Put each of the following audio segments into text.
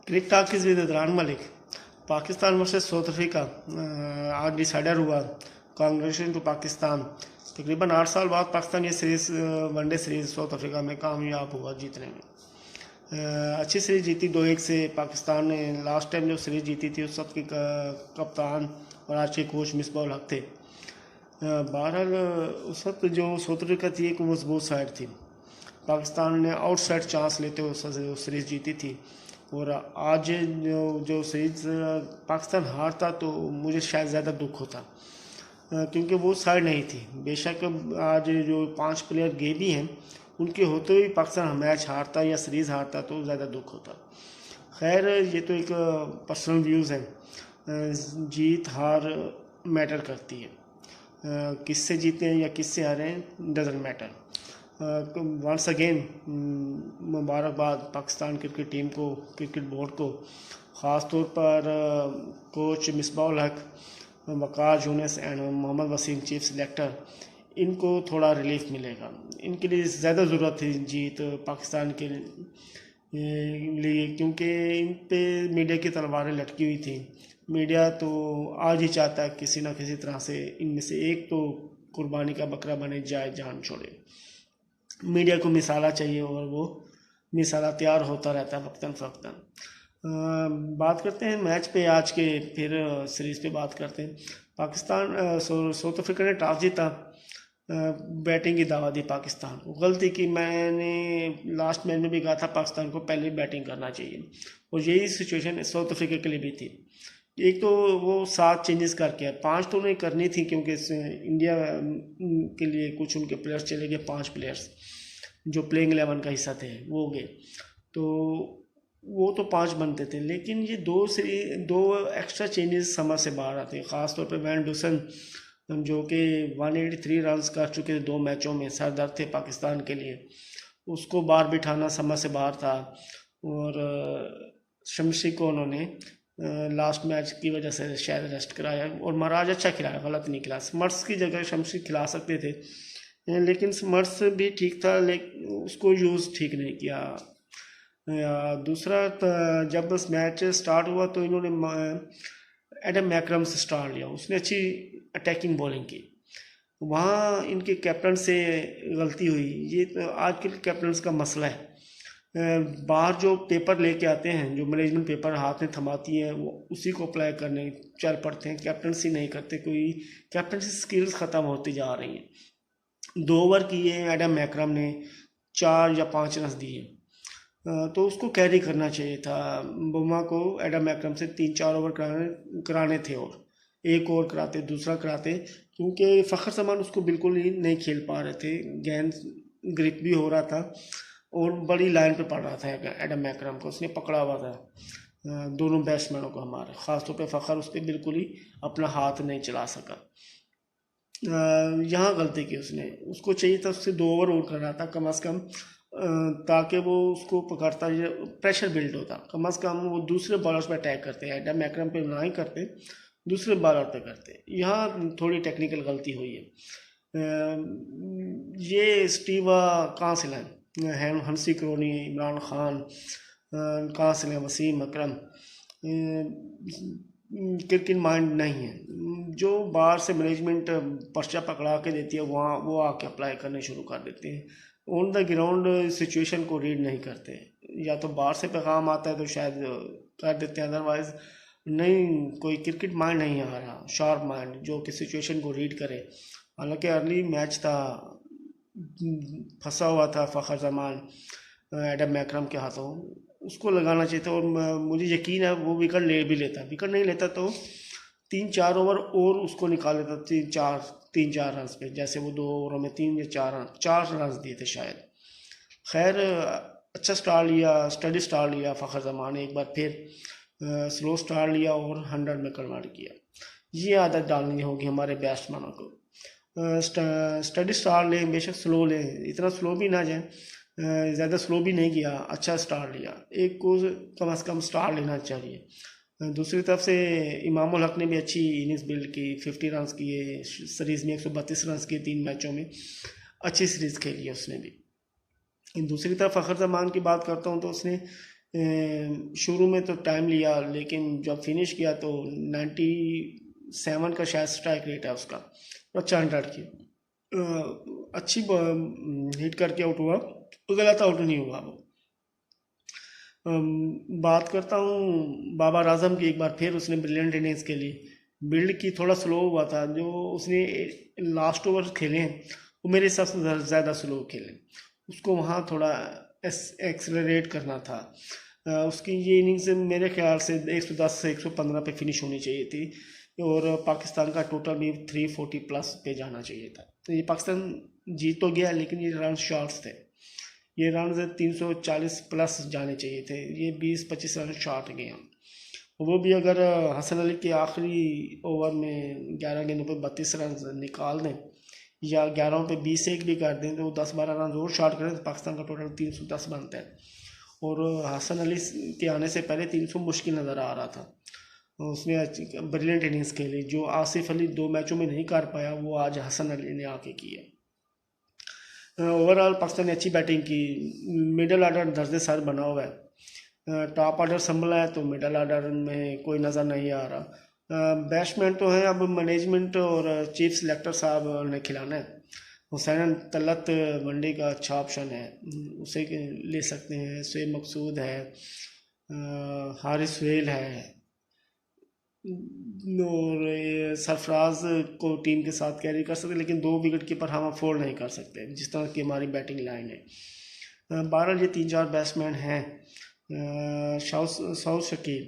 Crick talkies with Imran Malik, Pakistan versus South Africa आज decider हुआ। Congratulation to Pakistan. तकरीबन 8 साल बाद पाकिस्तान ये series one day series South Africa में कामयाब हुआ जीतने में। अच्छी सीरीज़ जीती 2-1 से पाकिस्तान ने। लास्ट टाइम जो सीरीज़ जीती थी उस वक्त के कप्तान और आज के कोच मिसबाह उल हक थे। बहरहाल उस वक्त जो साउथ अफ्रीका थी एक मजबूत साइड थी। पाकिस्तान ने आउटसाइड चांस लेते हुए सीरीज़ जीती थी। और आज जो सीरीज़ पाकिस्तान हारता तो मुझे शायद ज़्यादा दुख होता, क्योंकि वो साइड नहीं थी। बेशक आज जो 5 प्लेयर गए भी हैं उनके होते हुए पाकिस्तान मैच हारता या सीरीज़ हारता तो ज़्यादा दुख होता। खैर ये तो एक पर्सनल व्यूज़ हैं। जीत हार मैटर करती है, किससे जीते हैं या किससे हारे हैं डजेंट मैटर। वंस अगेन मुबारकबाद पाकिस्तान क्रिकेट टीम को, क्रिकेट बोर्ड को, ख़ास तौर पर coach Misbah ul Haq, Waqar Younis and Mohammad Wasim chief selector. इनको थोड़ा रिलीफ मिलेगा। इनके लिए ज़्यादा ज़रूरत थी जीत पाकिस्तान के लिए, क्योंकि इन पे मीडिया की तलवारें लटकी हुई थी। मीडिया तो आज ही चाहता है किसी ना किसी तरह से इनमें से एक तो कुर्बानी का बकरा बने जाए, जान छोड़े। मीडिया को मिसाला चाहिए और वो मिसाला तैयार होता रहता है वक्तन फ़वक्तन। बात करते हैं मैच पे आज के, फिर सीरीज़ पे बात करते हैं। पाकिस्तान साउथ अफ्रीका ने टॉस जीता, बैटिंग की दावा दी पाकिस्तान को। गलती की, मैंने लास्ट मैच में भी कहा था पाकिस्तान को पहले बैटिंग करना चाहिए, और यही सिचुएशन साउथ अफ्रीका के लिए भी थी। एक तो वो 7 चेंजेस करके 5 तो उन्हें करनी थी, क्योंकि इंडिया के लिए कुछ उनके प्लेयर्स चले गए। 5 प्लेयर्स जो प्लेइंग 11 का हिस्सा थे वो हो गए, तो वो तो 5 बनते थे। लेकिन ये 2 एक्स्ट्रा चेंजेस समझ से बाहर आते हैं। ख़ासतौर पर वैन डुसन जो कि 183 रन कर चुके थे 2 मैचों में, सरदर्द थे पाकिस्तान के लिए, उसको बाहर बिठाना समझ से बाहर था। और शमशी को उन्होंने लास्ट मैच की वजह से शायद रेस्ट कराया, और महाराज अच्छा खिलाया, गलत नहीं खिलाया। स्मर्ट्स की जगह शमशी खिला सकते थे, लेकिन स्मर्ट्स भी ठीक था, लेकिन उसको यूज़ ठीक नहीं किया। दूसरा जब बस मैच स्टार्ट हुआ तो इन्होंने एडम मैकरम से स्टार्ट लिया, उसने अच्छी अटैकिंग बॉलिंग की। वहाँ इनके कैप्टन से गलती हुई। ये तो आजकल कैप्टन्स का मसला है। बाहर जो पेपर लेके आते हैं, जो मैनेजमेंट पेपर हाथ में थमाती है, वो उसी को अप्लाई करने चल पड़ते हैं, कैप्टनसी नहीं करते। कोई कैप्टनसी स्किल्स ख़त्म होती जा रही हैं। 2 ओवर किए एडम मैकरम ने, 4 या 5 रन दिए, तो उसको कैरी करना चाहिए था। बुमा को एडम मैकरम से 3-4 ओवर कराने थे, और एक ओवर कराते, दूसरा कराते, क्योंकि फ़खर जमान उसको बिल्कुल ही नहीं खेल पा रहे थे। गेंद ग्रिप भी हो रहा था और बड़ी लाइन पे पड़ रहा था एडम मैकरम को, उसने पकड़ा हुआ था दोनों बैट्समैनों को हमारे। ख़ासतौर पे फ़खर उस पर बिल्कुल ही अपना हाथ नहीं चला सका। यहाँ गलती की उसने, उसको चाहिए था उससे 2 ओवर और करना था कम अज़ कम, ताकि वो उसको पकड़ता, प्रेशर बिल्ड होता। कम अज़ कम वो दूसरे बॉलर्स पर अटैक करते, एडम मैकरम पे ना ही करते, दूसरे बॉलर पे करते। यहाँ थोड़ी टेक्निकल गलती हुई है। ये स्टीवा कहाँ से लाए, हंसी क्रोनी, इमरान खान कहाँ से लाए, वसीम अकरम, क्रिकेट माइंड नहीं है। जो बाहर से मैनेजमेंट पर्चा पकड़ा के देती है वहाँ वो आके अप्लाई करने शुरू कर देते हैं। ऑन द ग्राउंड सिचुएशन को रीड नहीं करते। या तो बाहर से पैगाम आता है तो शायद कर देते हैं, अदरवाइज नहीं। कोई क्रिकेट माइंड नहीं आ रहा, शार्प माइंड जो कि सिचुएशन को रीड करे। हालांकि अर्ली मैच था, फंसा हुआ था फ़खर जमान एडम मैकरम के हाथों, उसको लगाना चाहिए था। और मुझे यकीन है वो विकेट ले भी लेता। विकेट नहीं लेता तो 3-4 ओवर और उसको निकाल लेता, 3-4 रन पे। जैसे वो 2 ओवरों में 3 या 4 रन दिए थे शायद। खैर अच्छा स्टार्ट लिया, स्टडी स्टार्ट लिया फ़खर जमान ने, एक बार फिर स्लो स्टार्ट लिया और 100 में कन्वर्ट किया। ये आदत डालनी होगी हमारे बैट्समैनों को। स्टडी स्टार्ट लें, बेशक स्लो लें, इतना स्लो भी ना जाए, ज़्यादा स्लो भी नहीं किया, अच्छा स्टार्ट लिया। एक को कम से कम स्टार्ट लेना चाहिए। दूसरी तरफ से इमाम उल हक ने भी अच्छी इनिंग्स बिल्ड की, 50 रन किए सीरीज़ में, 132 रन किए 3 मैचों में, अच्छी सीरीज़ खेली है उसने भी। दूसरी तरफ फ़खर जमान की बात करता हूँ तो उसने शुरू में तो टाइम लिया, लेकिन जब फिनिश किया तो 97 का शायद स्ट्राइक रेट है उसका, अच्छा 100 की अच्छी हिट करके आउट हुआ, गलत आउट नहीं हुआ वो। बात करता हूँ बाबर आजम की। एक बार फिर उसने ब्रिलियंट इनिंग्स खेली, बिल्ड की थोड़ा स्लो हुआ था, जो उसने लास्ट ओवर खेले हैं वो मेरे हिसाब से ज़्यादा स्लो खेले, उसको वहाँ थोड़ा एक्सेलरेट करना था। उसकी ये इनिंग्स मेरे ख्याल से 110 से 115 पे फिनिश होनी चाहिए थी, और पाकिस्तान का टोटल भी 340 प्लस पे जाना चाहिए था। तो ये पाकिस्तान जीत तो गया, लेकिन ये रन शॉर्ट्स थे, ये रन 340 प्लस जाने चाहिए थे, ये 20-25 रन शॉर्ट गए हैं। वो भी अगर हसन अली के आखिरी ओवर में 11 गेंदों पे 32 रन निकाल दें, या 11 पे 20-1 भी कर दें, तो 10-12 रन और शॉर्ट करें तो पाकिस्तान का टोटल 310 बनता है। और हसन अली के आने से पहले 300 मुश्किल नज़र आ रहा था। उसने ब्रिलियंट इनिंग्स खेली, जो आसिफ अली 2 मैचों में नहीं कर पाया, वो आज हसन अली ने आके किया। ओवरऑल पाकिस्तान ने अच्छी बैटिंग की, मिडल आर्डर दर्जे सर बना हुआ है, टॉप ऑर्डर संभला है, तो मिडल ऑर्डर में कोई नज़र नहीं आ रहा। बैट्समैन तो हैं, अब मैनेजमेंट और चीफ सिलेक्टर साहब ने खिलाना है। हुसैन तलत वनडे का अच्छा ऑप्शन है, उसे ले सकते हैं। शोएब मकसूद है, हारिस सुहेल है, और सरफराज को टीम के साथ कैरी कर सकते, लेकिन 2 विकेट कीपर हम अफोर्ड नहीं कर सकते जिस तरह की हमारी बैटिंग लाइन है। बहरहाल ये 3-4 बैट्समैन हैं। साउथ शकील,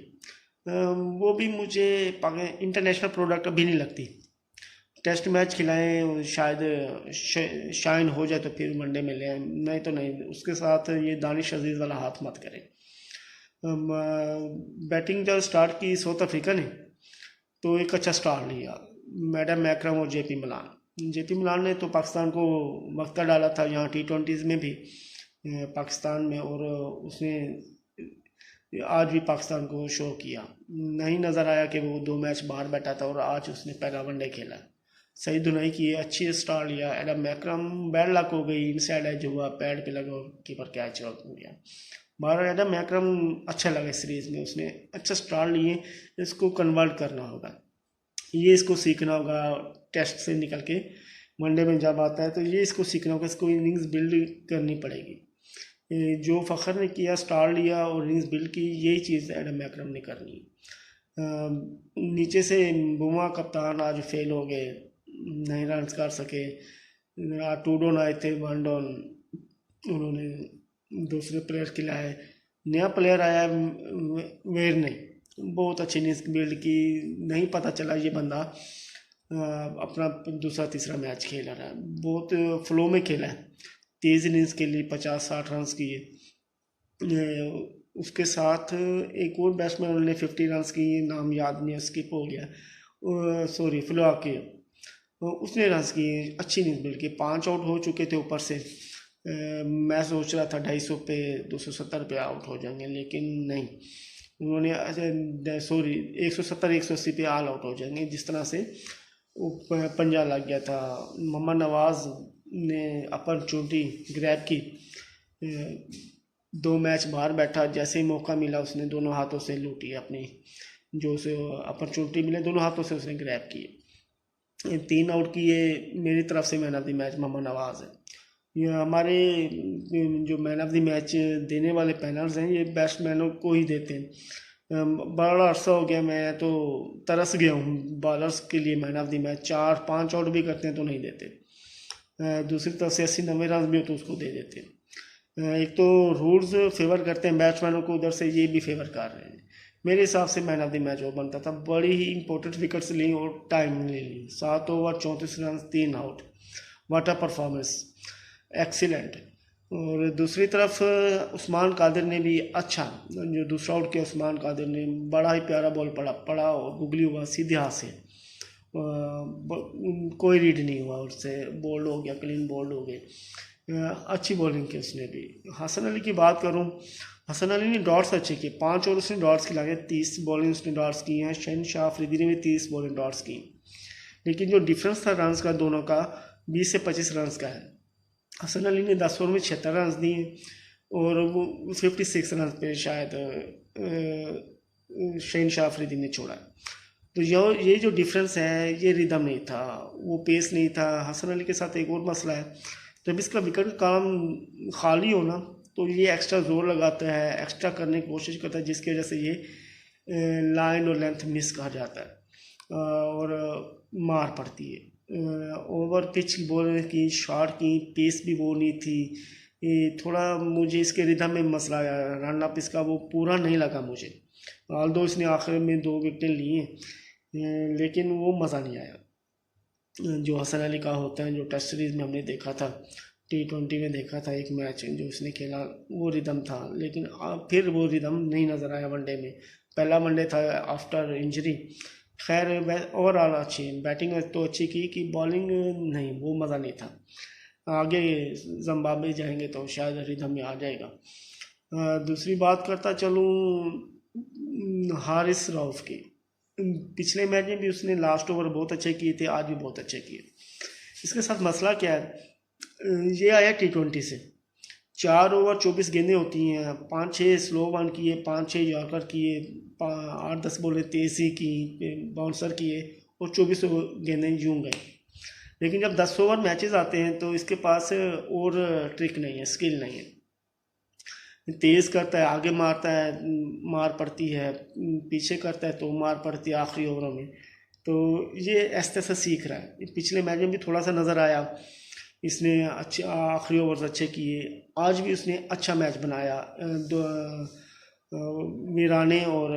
वो भी मुझे इंटरनेशनल प्रोडक्ट अभी नहीं लगती। टेस्ट मैच खिलाएं, शायद शाइन हो जाए तो फिर वनडे में ले आए, नहीं तो नहीं। उसके साथ ये दानिश अजीज़ वाला हाथ मत करें। बैटिंग जब स्टार्ट की साउथ अफ्रीका ने, तो एक अच्छा स्टार्ट लिया, मैडम मैकरम और जेपी मलान ने तो पाकिस्तान को मक्ता डाला था यहाँ T20s में भी पाकिस्तान में, और उसने आज भी पाकिस्तान को शो किया। नहीं नज़र आया कि वो 2 मैच बाहर बैठा था, और आज उसने पहला वनडे खेला, सही धुनाई की, अच्छी स्टार्ट लिया। एडम मैकरम बैड लक हो गई, इनसाइड एज हुआ, पैड पे लगा और कीपर कैच आउट हो गया। बारह एडम मैकरम अच्छा लगा सीरीज़ में, उसने अच्छा स्टार्ट लिए, इसको कन्वर्ट करना होगा, ये इसको सीखना होगा। टेस्ट से निकल के वनडे में जब आता है तो ये इसको सीखना होगा, इसको इनिंग्स बिल्ड करनी पड़ेगी। जो फ़खर ने किया, स्टार लिया और इनिंग्स बिल्ड की, यही चीज़ एडम मैकरम ने करनी है। नीचे से बुमा कप्तान आज फेल हो गए, नहीं रन कर सके। 2 डाउन आए थे, 1 डाउन उन्होंने दूसरे प्लेयर के लाए। नया प्लेयर आया वेर ने, बहुत अच्छी इनिंग्स बिल्ड की, नहीं पता चला ये बंदा अपना दूसरा तीसरा मैच खेल रहा है, बहुत फ्लो में खेला है, तेज़ इनिंग्स के लिए 50-60 रन किए। उसके साथ एक और बैट्समैन उन्होंने 50 रन किए, नाम याद नहीं, स्किप हो गया, सॉरी फ्लो के, उसने रन किए, अच्छी इनिंग्स बिल्ड की। 5 आउट हो चुके थे ऊपर से, मैं सोच रहा था 250 पे 270 पे आउट हो जाएंगे, लेकिन नहीं, उन्होंने सॉरी 170-180 पे ऑल आउट हो जाएंगे, जिस तरह से पंजा लग गया था। मोहम्मद नवाज ने अपॉर्चुनिटी ग्रैब की, 2 मैच बाहर बैठा, जैसे ही मौका मिला उसने दोनों हाथों से लूटी अपनी, जो उसे अपॉर्चुनिटी मिले दोनों हाथों से उसने ग्रैब किए। 3 आउट किए, मेरी तरफ से man of the match Mohammad Nawaz है। ये हमारे जो मैन ऑफ द मैच देने वाले पैनल्स हैं, ये बैट्समैनों को ही देते हैं। बड़ा अरसा हो गया, मैं तो तरस गया हूँ बॉलर्स के लिए man of the match, 4-5 out भी करते हैं तो नहीं देते। दूसरी तरफ से 80-90 रन भी हो तो उसको दे देते हैं। एक तो रूल्स फेवर करते हैं बैट्समैनों को, उधर से ये भी फेवर कर रहे हैं। मेरे हिसाब से मैन ऑफ द मैच वो बनता था, बड़ी ही इंपॉर्टेंट विकेट्स ली और टाइम ली, 7 over 34 run 3 out, what a performance, excellent. और दूसरी तरफ उस्मान कादिर ने भी अच्छा, जो दूसरा आउट किया उस्मान कादिर ने, बड़ा ही प्यारा बॉल पड़ा और गुगली हुआ सीधे हाथ से, कोई रीड नहीं हुआ उससे, बोल्ड हो गया, क्लीन बोल्ड हो गए। अच्छी बॉलिंग की उसने भी। हसन अली की बात करूं, हसन अली ने डॉट्स अच्छे किए, 5 और उसने डॉट्स खिलाए, 30 बॉलिंग उसने डॉट्स की हैं। शहनशाह अफरीदी ने भी 30 बॉलिंग डॉट्स की, लेकिन जो डिफरेंस था रन का दोनों का 20 से 25 रन का है। हसन अली ने 10 ओवर में 76 रन दिए, और वो 56 रन पे शायद शहीन अफरीदी ने छोड़ा है। तो ये जो डिफरेंस है, ये रिदम नहीं था, वो पेस नहीं था। हसन अली के साथ एक और मसला है, जब इसका विकेट काम खाली हो ना, तो ये एक्स्ट्रा जोर लगाता है, एक्स्ट्रा करने की कोशिश करता है, जिसकी वजह से ये लाइन और लेंथ मिस कर जाता है और मार पड़ती है। ओवर पिच की बॉल की, शॉट की पेस भी वो नहीं थी। ये थोड़ा मुझे इसके रिदम में मसला आया, रन अप इसका वो पूरा नहीं लगा मुझे। ऑल्दो इसने आखिर में 2 विकेटें ली हैं, लेकिन वो मज़ा नहीं आया जो हसन अली का होता है, जो टेस्ट सीरीज़ में हमने देखा था, T20 में देखा था एक मैच जो उसने खेला, वो रिदम था। लेकिन फिर वो रिदम नहीं नज़र आया वनडे में। पहला वनडे था आफ्टर इंजरी। खैर ओवरऑल अच्छी बैटिंग तो अच्छी की कि बॉलिंग नहीं, वो मज़ा नहीं था। आगे जिम्बाब्वे जाएंगे तो शायद रिदम में आ जाएगा। दूसरी बात करता चलूँ हारिस रऊफ की। पिछले मैच में भी उसने लास्ट ओवर बहुत अच्छे किए थे, आज भी बहुत अच्छे किए। इसके साथ मसला क्या है, ये आया T20 से, 4 ओवर 24 गेंदें होती हैं, 5-6 स्लो वन किए, 5-6 यॉर्कर किए, 8-10 बॉलें तेज़ी की, बाउंसर किए और 24 गेंदें यूं गए। लेकिन जब 10 ओवर मैचेस आते हैं तो इसके पास और ट्रिक नहीं है, स्किल नहीं है। तेज़ करता है, आगे मारता है, मार पड़ती है, पीछे करता है तो मार पड़ती है आखिरी ओवरों में। तो ये ऐसे से सीख रहा है। पिछले मैच में भी थोड़ा सा नज़र आया, इसने अच्छे आखिरी ओवर्स अच्छे किए। आज भी उसने अच्छा मैच बनाया। मीराने और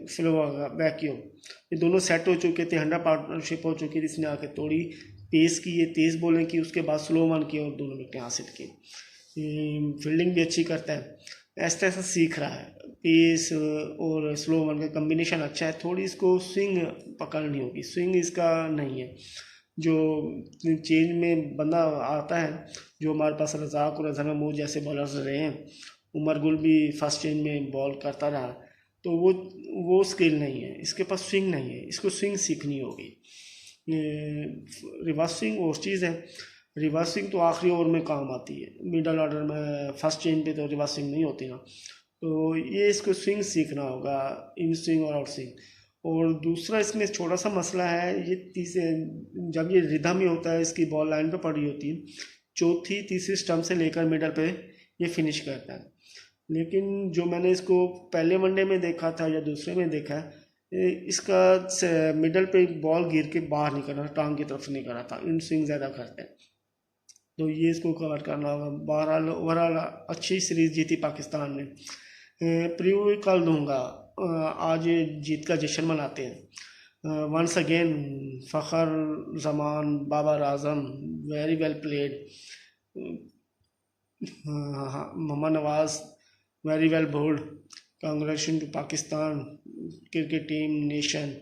सिल्वा बैकियो ये दोनों सेट हो चुके थे, 100 पार्टनरशिप हो चुकी थी, इसने आके तोड़ी, पेस की, तेज़ बॉलिंग की, उसके बाद स्लो वन किया और 2 विकेटें हासिल की। फील्डिंग भी अच्छी करता है, ऐसा ऐसा सीख रहा है। पेस और स्लो वन का कम्बिनेशन अच्छा है, थोड़ी इसको स्विंग पकड़नी होगी, स्विंग इसका नहीं है। जो चेंज में बंदा आता है, जो हमारे पास रज़ाक और अजहर महमूद जैसे बॉलर्स रहे हैं, उमर गुल भी फर्स्ट चेंज में बॉल करता रहा, तो वो स्किल नहीं है, इसके पास स्विंग नहीं है, इसको स्विंग सीखनी होगी। रिवर्स स्विंग वो चीज़ है, रिवर्स स्विंग तो आखिरी ओवर में काम आती है, मिडल ऑर्डर में फर्स्ट चेंज पे तो रिवर्स स्विंग नहीं होती ना। तो ये इसको स्विंग सीखना होगा, इन स्विंग और आउट स्विंग। और दूसरा इसमें छोटा सा मसला है, ये जब ये रिदम में होता है, इसकी बॉल लाइन पे पड़ी होती है, चौथी तीसरी स्टंप से लेकर मिडल पे ये फिनिश करता है। लेकिन जो मैंने इसको पहले वनडे में देखा था या दूसरे में देखा है, इसका मिडल पे बॉल गिर के बाहर नहीं कर रहा, टांग की तरफ नहीं कर रहा था, इन स्विंग ज़्यादा करते हैं, तो ये इसको कवर करना होगा। बहरहाल ओवरऑल अच्छी सीरीज़ जीती पाकिस्तान ने। प्रीव्यू कल दूंगा, आज जीत का जश्न मनाते हैं। Once again Fakhar Zaman, Babar Azam, very well played. Mohammad Nawaz, very well bowled. Congratulation to Pakistan cricket team nation.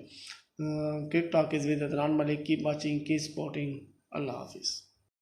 Cricket talk is with Adnan Malik. Keep watching, keep supporting. Allah हाफिज़।